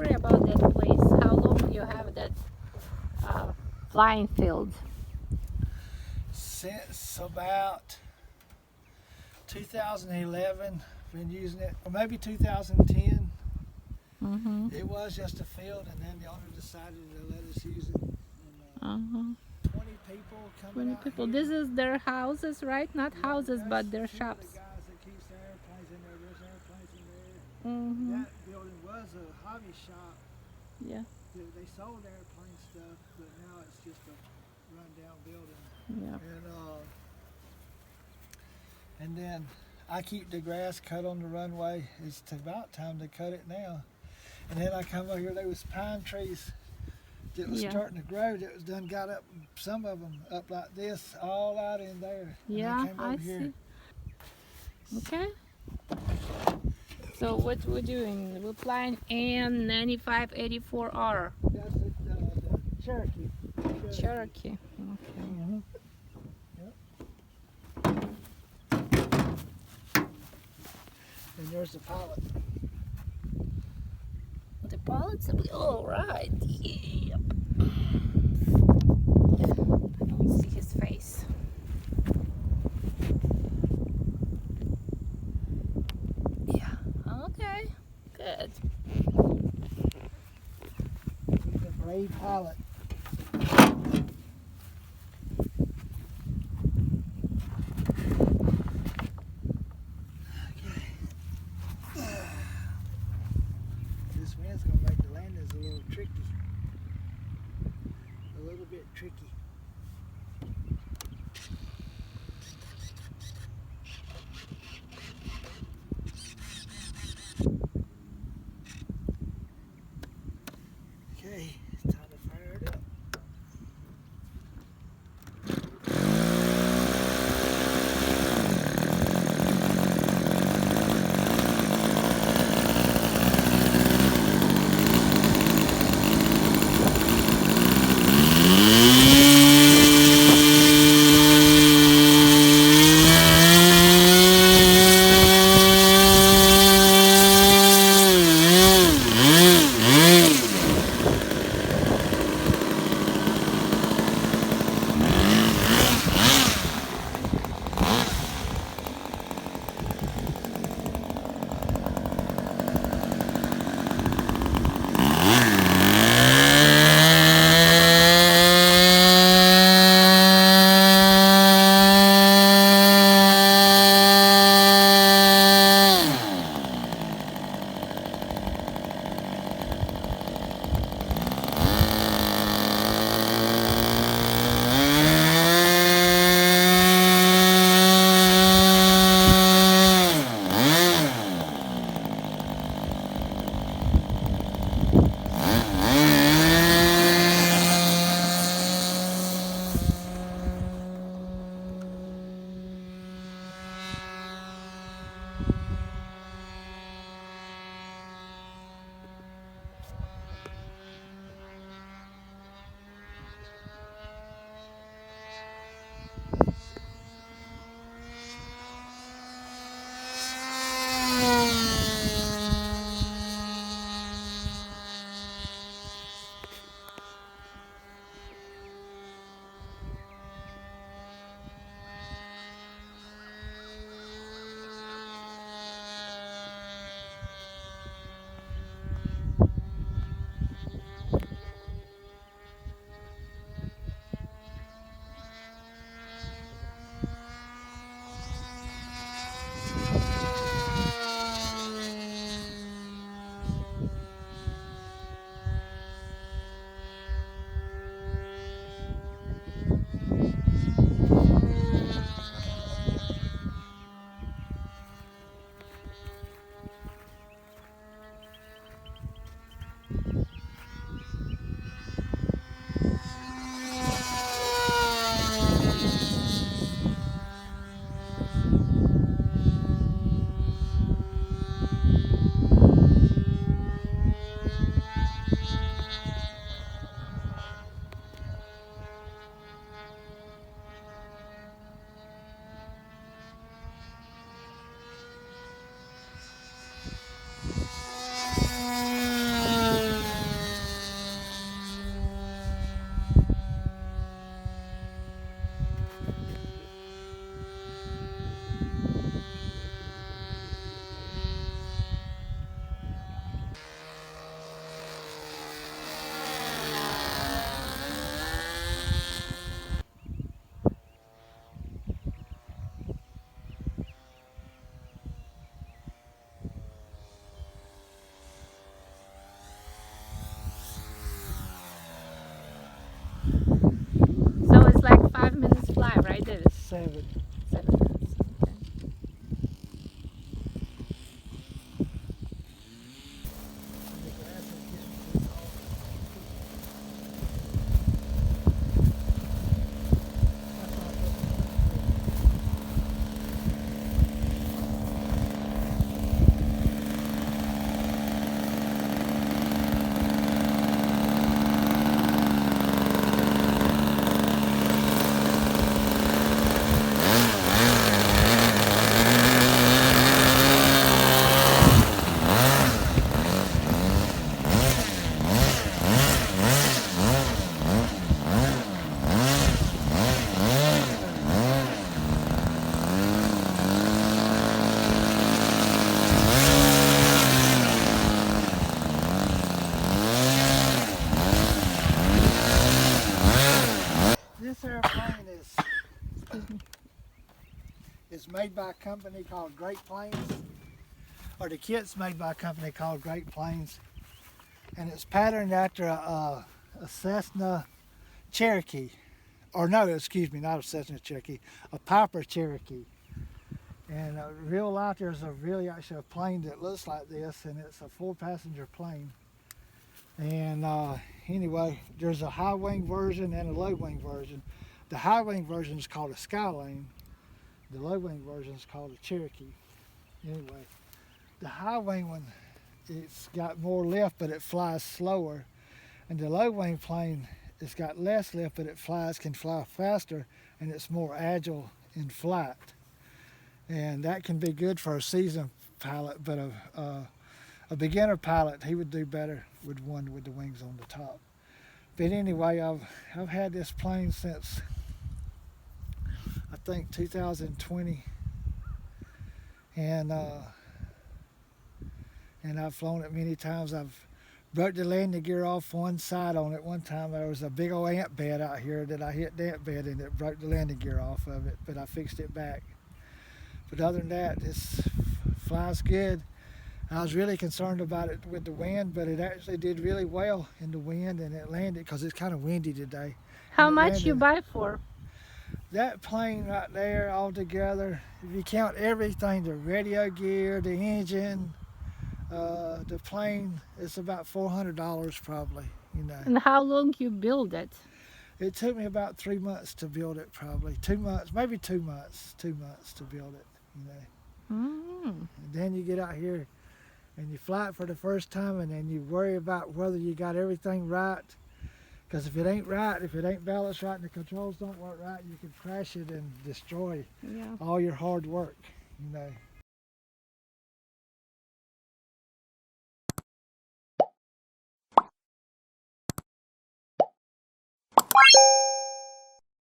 story about that place. How long you have that flying field? Since about 2011, been using it, or maybe 2010. Mm-hmm. It was just a field, and then the owner decided to let us use it. And, Uh-huh. 20 people coming 20 out people. here. This is their houses, right? Not Yeah, houses, that's but their two of shops. the guys that keeps their airplanes in there. There's airplanes in there. Mm-hmm. That building was a hobby shop. Yeah. They sold airplane stuff, but now it's just a rundown building. Yeah. And then I keep the grass cut on the runway. It's about time to cut it now. And then I come over here, there was pine trees that was Yeah. starting to grow that was done got up, some of them up like this, all out in there. And Yeah, they came over I here. see. Okay. So what we're doing? We're flying AN9584R. That's the Cherokee. Cherokee. Okay. Mm-hmm. And there's the pilot. The pilot's all right. Yep. I don't see his face. Yeah. Okay. Good. He's a brave pilot. This wind's gonna make the landings a little tricky. A little bit tricky. Okay, it's time to fire it up. made by a company called Great Plains, or the kit's made by a company called Great Plains, and it's patterned after a Cessna Cherokee, or no, excuse me, not a Cessna Cherokee, a Piper Cherokee. And real life, there's actually a plane that looks like this, and it's a 4-passenger plane. And anyway, there's a high wing version and a low wing version. The high wing version is called a Skylane. The low wing version is called a Cherokee. Anyway, the high wing one, it's got more lift, but it flies slower. And the low wing plane, it's got less lift, but it can fly faster, and it's more agile in flight. And that can be good for a seasoned pilot, but a beginner pilot, he would do better with one with the wings on the top. But anyway, I've had this plane since I think 2020, and I've flown it many times. I've broke the landing gear off one side on it. One time there was a big old ant bed out here that I hit the ant bed and it broke the landing gear off of it, but I fixed it back. But other than that, it flies good. I was really concerned about it with the wind, but it actually did really well in the wind, and it landed because it's kind of windy today. How much you buy for? That plane right there altogether, if you count everything, the radio gear, the engine, the plane, it's about $400 probably, you know. And how long you build it? It took me about 3 months to build it, probably. 2 months, maybe 2 months, 2 months to build it, you know. Mm. And then you get out here and you fly it for the first time, and then you worry about whether you got everything right. Because if it ain't right, if it ain't balanced right and the controls don't work right, you can crash it and destroy all your hard work, you know.